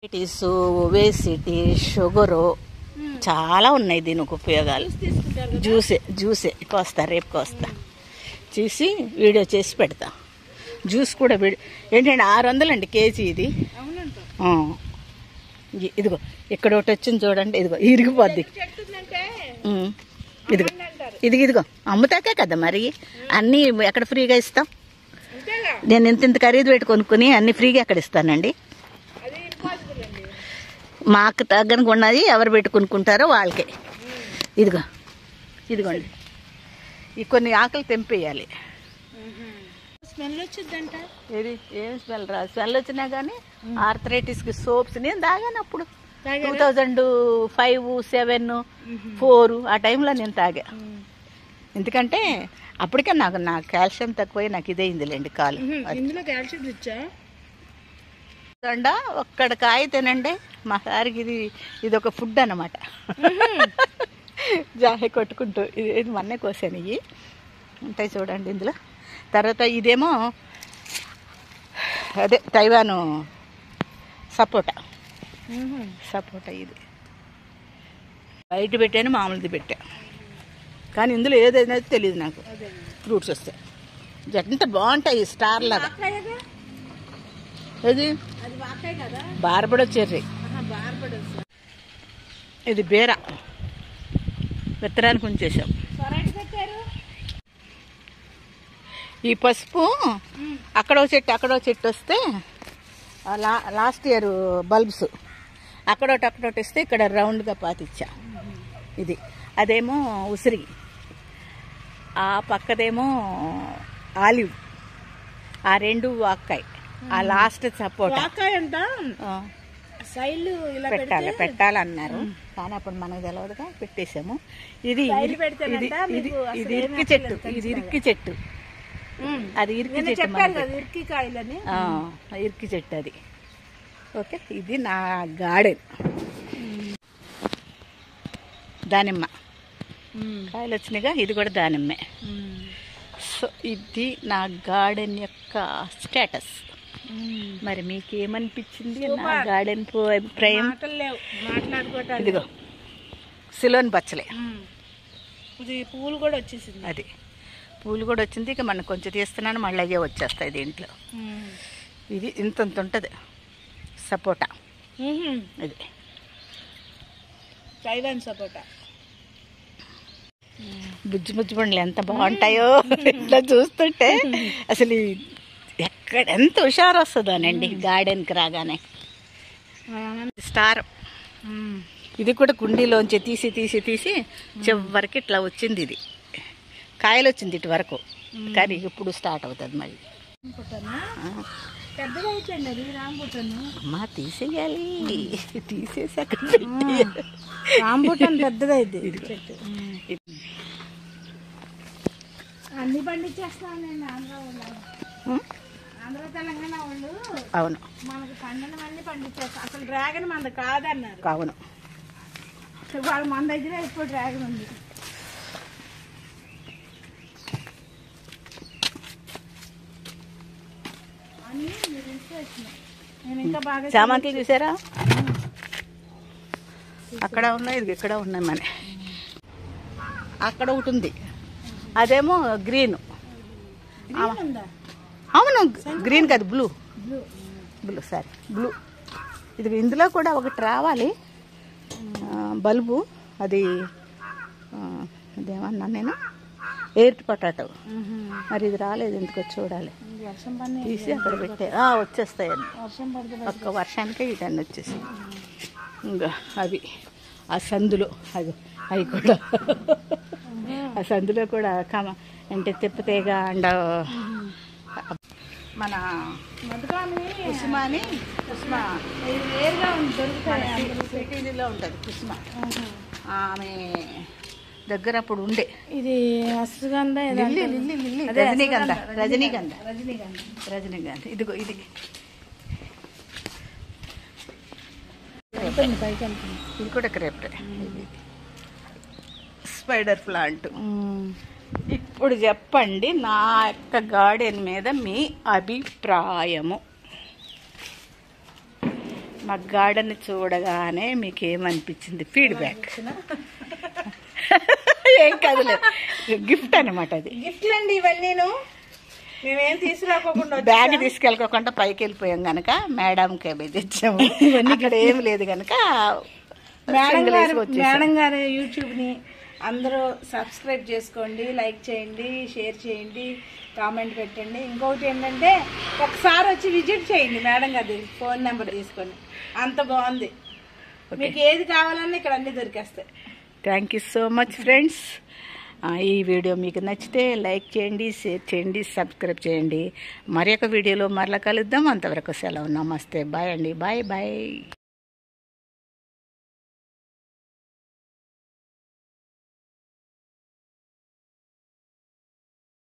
Diabetes, obesity, sugar చాలా ఉన్నాయి దీనికి ఉపయోగాలు. జ్యూసే కోస్తా, రేపు కోస్తా, చూసి వీడియో చేసి పెడతా. జ్యూస్ కూడా ఏంటంటే 600 అండి కేజీ ఇది. ఇదిగో ఇక్కడ ఒకటి వచ్చింది చూడండి, ఇదిగో ఇరిగిపోద్ది. ఇదిగో అమ్ముతాకే కదా మరి, అన్నీ ఎక్కడ ఫ్రీగా ఇస్తాం? నేను ఇంత ఖరీదు పెట్టి కొనుక్కొని అన్ని ఫ్రీగా ఎక్కడ ఇస్తానండి? మాకు తగ్గనకు ఉన్నది ఎవరు పెట్టి కొనుక్కుంటారో వాళ్ళకే. ఇదిగోండి ఈ కొన్ని ఆకలి తెంపేయాలి. స్మెల్ వచ్చిందంట. ఏది ఏం స్మెల్ రాదు. స్మెల్ వచ్చినా కానీ ఆర్థరైటిస్కి సోప్స్ నేను తాగాను అప్పుడు 2005, 2007, 2004 ఆ టైంలో నేను తాగా. ఎందుకంటే అప్పటికే నాకు కాల్షియం తక్కువ, నాకు ఇదే ఇందులేండి కాలు. ఇందులో కాల్షియం ఇచ్చా దండ ఒక్కడ కాయ తినండి మా సారికి. ఇది ఒక ఫుడ్ అన్నమాట. జాహే కొట్టుకుంటూ ఇది మొన్నే కోసాను. ఇవి ఉంటాయి చూడండి ఇందులో. తర్వాత ఇదేమో అదే తైవాను సపోటా. ఇది బయట పెట్టాను, మామూలుది పెట్టా. కానీ ఇందులో ఏదైనా తెలియదు నాకు. ఫ్రూట్స్ వస్తాయి ఎంత బాగుంటాయి, స్టార్ లాగా. ఏది బార్బడో చెర్రీ, ఇది బీర విత్తనానికి ఉంచేసాం. ఈ పసుపు అక్కడో చెట్టు వస్తే లాస్ట్ ఇయర్ బల్బ్స్ అక్కడోటి వస్తే ఇక్కడ రౌండ్గా పాతిచ్చా. అదేమో ఉసిరి, ఆ పక్కదేమో ఆలివ్, ఆ రెండు వాక్కాయ, ఆ లాస్ట్ సపోటా. పెట్టాలన్నారు కానీ అప్పుడు మనకు తెలియదుగా పెట్టేసాము. ఇది ఇరికి చెట్టు, అది ఇరికి చెట్టు అది. ఓకే, ఇది నా గార్డెన్. దానిమ్మ కాయలు వచ్చినాయిగా, ఇది కూడా దానిమ్మే. సో ఇది నా గార్డెన్ యొక్క స్టేటస్. మరి మీకేమనిపించింది నా గార్డెన్ అభిప్రాయం? ఇదిగో సిలోన్ బచ్చలే, పూలు కూడా వచ్చేసింది. అది పూలు కూడా వచ్చింది. ఇక మనం కొంచెం తీస్తున్నాను, మళ్ళీ అయ్యే వచ్చేస్తాయి దీంట్లో. ఇది ఇంత ఉంటుంది సపోటా. ఇది తైవాన్ సపోటా. బుజ్జి పండ్లు ఎంత బాగుంటాయో ఇట్లా చూస్తుంటే. అసలు ఎక్కడ ఎంత హుషారు వస్తుందోనండి గార్డెన్కి రాగానే. స్టార్ ఇది కూడా కుండీలోంచి తీసి చివరికి ఇట్లా వచ్చింది. ఇది కాయలు వచ్చింది ఇటు వరకు, కానీ ఇప్పుడు స్టార్ట్ అవుతుంది మళ్ళీ. అమ్మా తీసేయాలి, తీసేసాక రాంబుటాన్ పెద్దదైంది. అన్ని పండించేస్తానండి ఆంధ్ర తెలంగాణ వాళ్ళు. అవును, మనకు పండినవన్నీ పండించేస్తాం. అసలు డ్రాగన్ మనది కాదన్నారు. అవును, వాళ్ళ మన దగ్గర ఇప్పుడు డ్రాగన్ ఉంది. అన్నీ మీరు ఇచ్చేసినాయి. నేను ఇంకా బాగా చామంతులు చూసారా? అక్కడ ఉన్నాయి, ఇది ఇక్కడ ఉన్నాయి. మన అక్కడ ఒకటి ఉంది, అదేమో గ్రీన్. అవును, గ్రీన్ కాదు, బ్లూ. Sorry, blue. ఇది ఇందులో కూడా ఒకటి రావాలి బల్బు. అది అదేమన్నా నేను ఎయిర్ పొటాటో. మరి ఇది రాలేదు, ఎందుకో చూడాలి. తీసి అక్కడ పెట్టే వచ్చేస్తాయండి. ఒక్క వర్షానికే ఇటన్నీ వచ్చేసి. ఇంకా అవి ఆ సందులో అవి కూడా ఆ సందులో కూడా అంటే తిప్పతేగ అండ్ మన కుసుమ సిటీలో ఉంటుంది. కుసుమ ఆమె దగ్గర అప్పుడు ఉండే. ఇది అశ్వగంధ, రజనీగంధ. ఇదిగో ఇది ఇది కూడా క్రేప్టే. Spider plant. ఇప్పుడు చెప్పండి నా యొక్క గార్డెన్ మీద మీ అభిప్రాయము. మా గార్డెన్ చూడగానే మీకు ఏమనిపించింది ఫీడ్బ్యాక్? ఏం కదలే, గిఫ్ట్ అనమాట అది. గిఫ్ట్లు అండి ఇవన్నీ. మేమేం తీసుకురాకోకుండా బ్యాగ్ తీసుకెళ్ళకోకుండా పైకి వెళ్ళిపోయాం కనుక మేడంకి అవి తెచ్చాము. అక్కడ ఏం లేదు కనుక మేడం గారు యూట్యూబ్ని అందరూ సబ్స్క్రైబ్ చేసుకోండి, లైక్ చేయండి, షేర్ చేయండి, కామెంట్ పెట్టండి. ఇంకొకటి ఏంటంటే ఒకసారి వచ్చి విజిట్ చేయండి మేడం గారి ఫోన్ నెంబర్ తీసుకొని. అంత బాగుంది. మీకు ఏది కావాలన్నా ఇక్కడ అన్నీ దొరికేస్తాయి. Thank you so much friends. ఈ వీడియో మీకు నచ్చితే లైక్ చేయండి, షేర్ చేయండి, సబ్స్క్రైబ్ చేయండి. మరి ఒక వీడియోలో మరలా కలుద్దాం. అంతవరకు సెలవు. నమస్తే, బాయ్ అండి. Bye bye.